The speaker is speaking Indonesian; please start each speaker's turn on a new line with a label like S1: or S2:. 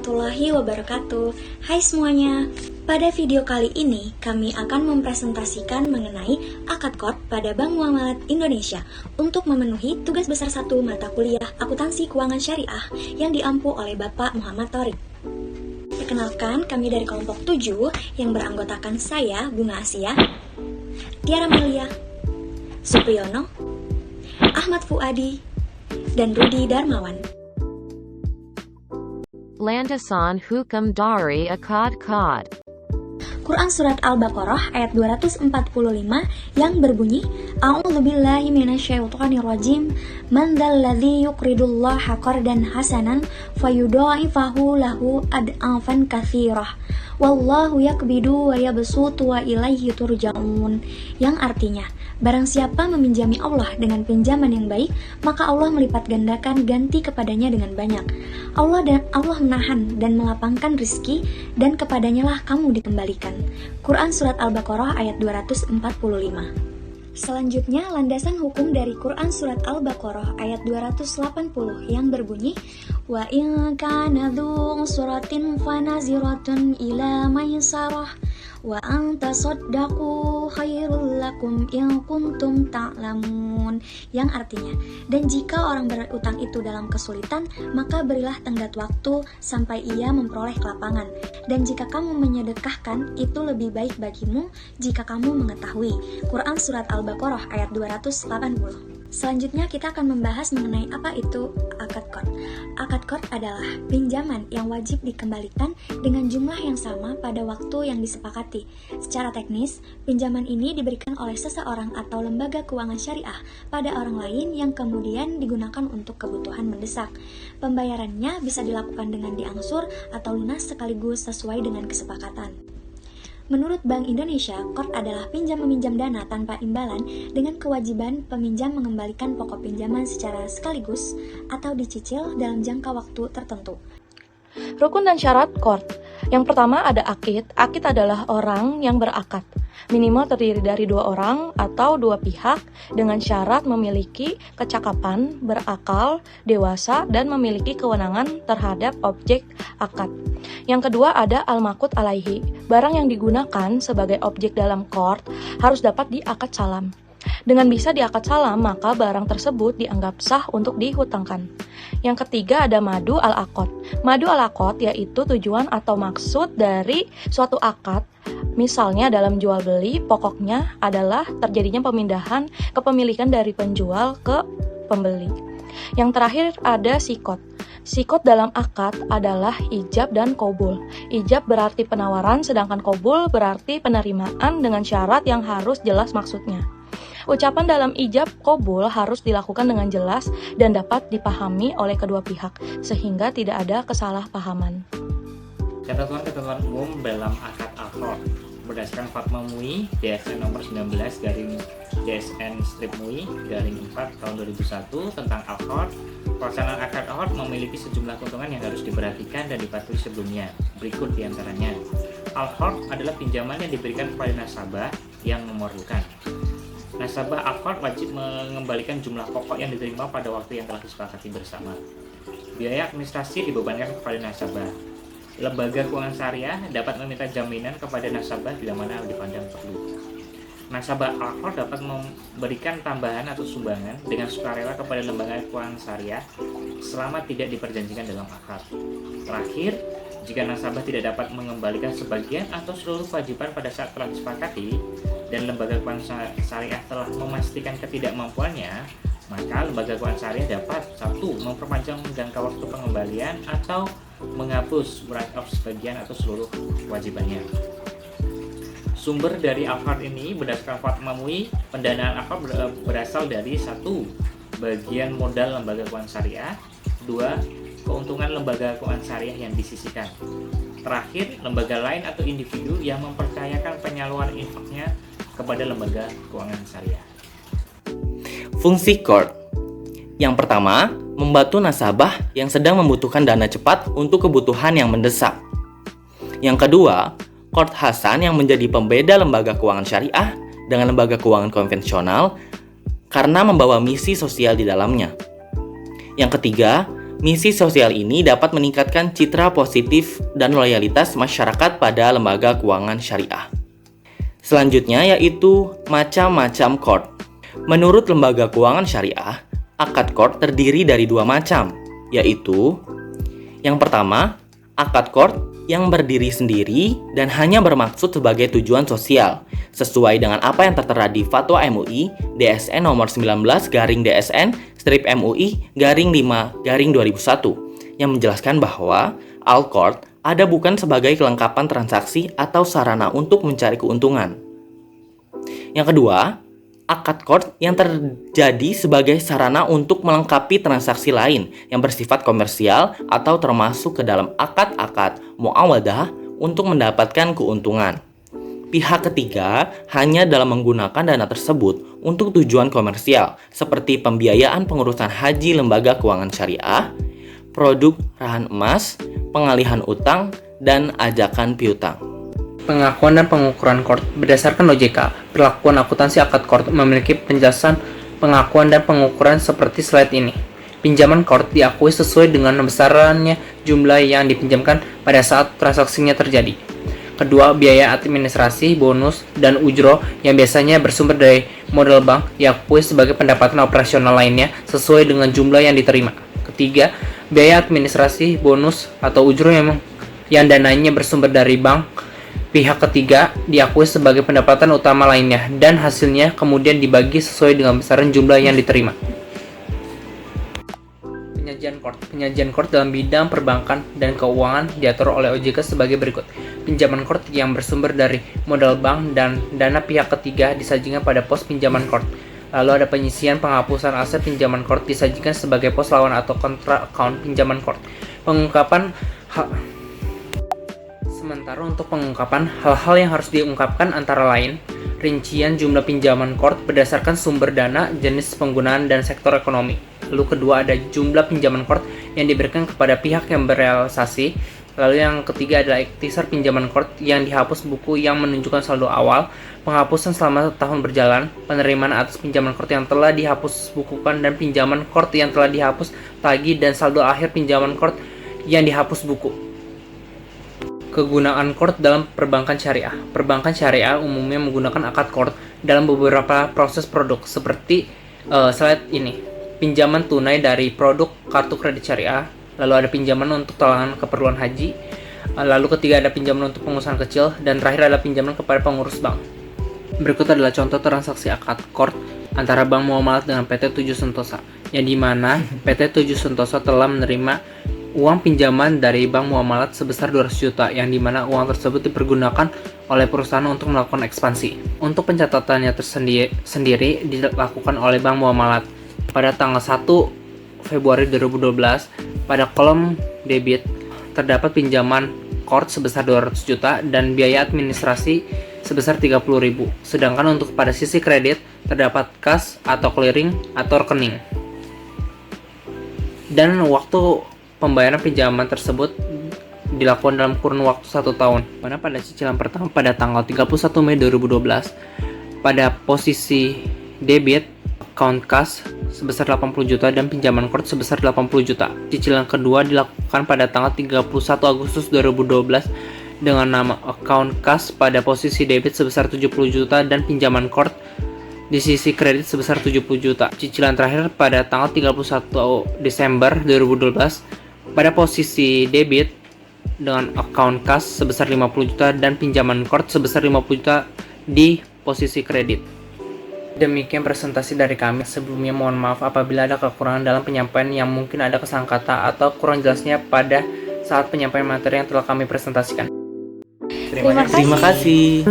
S1: warahmatullahi wabarakatuh. Hai semuanya. Pada video kali ini kami akan mempresentasikan mengenai akad qard pada Bank Muamalat Indonesia untuk memenuhi tugas besar 1 mata kuliah Akuntansi Keuangan Syariah yang diampu oleh Bapak Muhammad Thorik. Perkenalkan, kami dari kelompok 7 yang beranggotakan saya, Bunga Asia, Tiara Melia, Supriyono, Ahmad Fuadi, dan Rudi Darmawan.
S2: Landasan Hukum dari Akad Qard.
S1: Quran Surat Al-Baqarah ayat 245 yang berbunyi, A'udzubillahi minasyaitonirrajim, man dzalladzi yuqridullaha qardan hasanan fayudha'ifahu lahu ad'afan katsirah wallahu yaqbidu wa yabsutu wa ilaihi turja'un, yang artinya, barang siapa meminjami Allah dengan pinjaman yang baik, maka Allah melipat gandakan ganti kepadanya dengan banyak. Allah menahan dan melapangkan rizki, dan kepadanya lah kamu dikembalikan. Quran Surat Al-Baqarah ayat 245. Selanjutnya, landasan hukum dari Quran Surat Al-Baqarah ayat 280 yang berbunyi, wa in kana dzu suratin fanaziratun ila maisarah wa an tasaddaqu khairul lakum in kuntum ta'lamun, yang artinya, dan jika orang berutang itu dalam kesulitan, maka berilah tenggat waktu sampai ia memperoleh kelapangan, dan jika kamu menyedekahkan itu lebih baik bagimu jika kamu mengetahui. Quran Surat Al-Baqarah ayat 280. Selanjutnya kita akan membahas mengenai apa itu akad qard. Akad qard adalah pinjaman yang wajib dikembalikan dengan jumlah yang sama pada waktu yang disepakati. Secara teknis, pinjaman ini diberikan oleh seseorang atau lembaga keuangan syariah pada orang lain yang kemudian digunakan untuk kebutuhan mendesak. Pembayarannya bisa dilakukan dengan diangsur atau lunas sekaligus sesuai dengan kesepakatan. Menurut Bank Indonesia, qard adalah pinjam-meminjam dana tanpa imbalan dengan kewajiban peminjam mengembalikan pokok pinjaman secara sekaligus atau dicicil dalam jangka waktu tertentu.
S3: Rukun dan syarat qard. Yang pertama ada akid. Akid adalah orang yang berakad. Minimal terdiri dari 2 orang atau 2 pihak dengan syarat memiliki kecakapan, berakal, dewasa, dan memiliki kewenangan terhadap objek akad. Yang kedua ada al-maqud alaihi. Barang yang digunakan sebagai objek dalam qard harus dapat diakad salam. Dengan bisa diakad salam, maka barang tersebut dianggap sah untuk dihutangkan. Yang ketiga ada madu al-aqad. Madu al-aqad yaitu tujuan atau maksud dari suatu akad. Misalnya dalam jual beli, pokoknya adalah terjadinya pemindahan kepemilikan dari penjual ke pembeli. Yang terakhir ada sikot. Sikot dalam akad adalah ijab dan qabul. Ijab berarti penawaran, sedangkan qabul berarti penerimaan dengan syarat yang harus jelas maksudnya. Ucapan dalam ijab qabul harus dilakukan dengan jelas dan dapat dipahami oleh kedua pihak, sehingga tidak ada kesalahpahaman.
S4: Ketentuan-ketentuan umum dalam akad al-qard berdasarkan Fatwa MUI DSN nomor 19 garing DSN strip MUI garing 4 tahun 2001 tentang al-qard. Pelaksanaan akad al-qard memiliki sejumlah keuntungan yang harus diperhatikan dan dipatuhi sebelumnya. Berikut diantaranya. Al-qard adalah pinjaman yang diberikan kepada nasabah yang memerlukan. Nasabah al-qard wajib mengembalikan jumlah pokok yang diterima pada waktu yang telah disepakati bersama. Biaya administrasi dibebankan kepada nasabah. Lembaga keuangan syariah dapat meminta jaminan kepada nasabah bila mana dipandang perlu. Nasabah al-qard dapat memberikan tambahan atau sumbangan dengan sukarela kepada lembaga keuangan syariah selama tidak diperjanjikan dalam akad. Terakhir, jika nasabah tidak dapat mengembalikan sebagian atau seluruh kewajiban pada saat telah disepakati dan lembaga keuangan syariah telah memastikan ketidakmampuannya, maka lembaga keuangan syariah dapat 1. Memperpanjang jangka waktu pengembalian atau menghapus write-off sebagian atau seluruh kewajibannya. Sumber dari al-qard ini berdasarkan Fatwa MUI, pendanaan al-qard berasal dari 1. Bagian modal lembaga keuangan syariah, 2. Keuntungan lembaga keuangan syariah yang disisihkan. Terakhir, lembaga lain atau individu yang mempercayakan penyaluran infaknya kepada lembaga keuangan syariah.
S5: Fungsi qard. Yang pertama, membantu nasabah yang sedang membutuhkan dana cepat untuk kebutuhan yang mendesak. Yang kedua, qard hasan yang menjadi pembeda lembaga keuangan syariah dengan lembaga keuangan konvensional karena membawa misi sosial di dalamnya. Yang ketiga, Misi sosial ini dapat meningkatkan citra positif dan loyalitas masyarakat pada lembaga keuangan syariah. Selanjutnya yaitu macam-macam qard. Menurut lembaga keuangan syariah, akad qard terdiri dari dua macam, yaitu yang pertama, akad qard yang berdiri sendiri dan hanya bermaksud sebagai tujuan sosial, sesuai dengan apa yang tertera di Fatwa MUI DSN nomor 19/DSN-MUI-5/2001 yang menjelaskan bahwa al-qard ada bukan sebagai kelengkapan transaksi atau sarana untuk mencari keuntungan. Yang kedua, akad qard yang terjadi sebagai sarana untuk melengkapi transaksi lain yang bersifat komersial atau termasuk ke dalam akad-akad muawadah untuk mendapatkan keuntungan. Pihak ketiga hanya dalam menggunakan dana tersebut untuk tujuan komersial seperti pembiayaan pengurusan haji lembaga keuangan syariah, produk rahan emas, pengalihan utang, dan ajakan piutang.
S6: Pengakuan dan pengukuran qard berdasarkan OJK, perlakuan akuntansi akad qard memiliki penjelasan pengakuan dan pengukuran seperti slide ini. Pinjaman qard diakui sesuai dengan besarannya jumlah yang dipinjamkan pada saat transaksinya terjadi. Kedua, biaya administrasi, bonus, dan ujroh yang biasanya bersumber dari modal bank diakui sebagai pendapatan operasional lainnya sesuai dengan jumlah yang diterima. Ketiga, biaya administrasi, bonus, atau ujroh yang dananya bersumber dari bank pihak ketiga diakui sebagai pendapatan utama lainnya dan hasilnya kemudian dibagi sesuai dengan besaran jumlah yang diterima. Penyajian qard dalam bidang perbankan dan keuangan diatur oleh OJK sebagai berikut. Pinjaman qard yang bersumber dari modal bank dan dana pihak ketiga disajikan pada pos pinjaman qard. Lalu ada penyisian penghapusan aset pinjaman qard disajikan sebagai pos lawan atau kontra account pinjaman qard. Sementara untuk pengungkapan, hal-hal yang harus diungkapkan antara lain, rincian jumlah pinjaman qard berdasarkan sumber dana, jenis penggunaan, dan sektor ekonomi. Lalu kedua ada jumlah pinjaman qard yang diberikan kepada pihak yang berealisasi. Lalu yang ketiga adalah ikhtisar pinjaman qard yang dihapus buku yang menunjukkan saldo awal, penghapusan selama tahun berjalan, penerimaan atas pinjaman qard yang telah dihapus bukukan, dan pinjaman qard yang telah dihapus tagih dan saldo akhir pinjaman qard yang dihapus buku. Kegunaan qard dalam perbankan syariah. Perbankan syariah umumnya menggunakan akad qard dalam beberapa proses produk seperti slide ini. Pinjaman tunai dari produk kartu kredit syariah, lalu ada pinjaman untuk talangan keperluan haji, lalu ketiga ada pinjaman untuk pengusaha kecil, dan terakhir adalah pinjaman kepada pengurus bank. Berikut adalah contoh transaksi akad qard antara Bank Muamalat dengan PT 7 Sentosa, yang dimana PT 7 Sentosa telah menerima uang pinjaman dari Bank Muamalat sebesar 200 juta, yang dimana uang tersebut dipergunakan oleh perusahaan untuk melakukan ekspansi. Untuk pencatatannya sendiri dilakukan oleh Bank Muamalat pada tanggal 1 Februari 2012. Pada kolom debit terdapat pinjaman qard sebesar 200 juta dan biaya administrasi sebesar 30.000. Sedangkan untuk pada sisi kredit terdapat kas atau clearing atau rekening. Dan waktu pembayaran pinjaman tersebut dilakukan dalam kurun waktu 1 tahun. Mana pada cicilan pertama pada tanggal 31 Mei 2012, pada posisi debit account kas sebesar 80 juta dan pinjaman qard sebesar 80 juta. Cicilan kedua dilakukan pada tanggal 31 Agustus 2012 dengan nama account kas pada posisi debit sebesar 70 juta dan pinjaman qard di sisi kredit sebesar 70 juta. Cicilan terakhir pada tanggal 31 Desember 2012 pada posisi debit dengan account kas sebesar 50 juta dan pinjaman qard sebesar 50 juta di posisi kredit. Demikian presentasi dari kami. Sebelumnya mohon maaf apabila ada kekurangan dalam penyampaian yang mungkin ada kesalahan kata atau kurang jelasnya pada saat penyampaian materi yang telah kami presentasikan.
S1: Terima kasih.
S5: Terima kasih.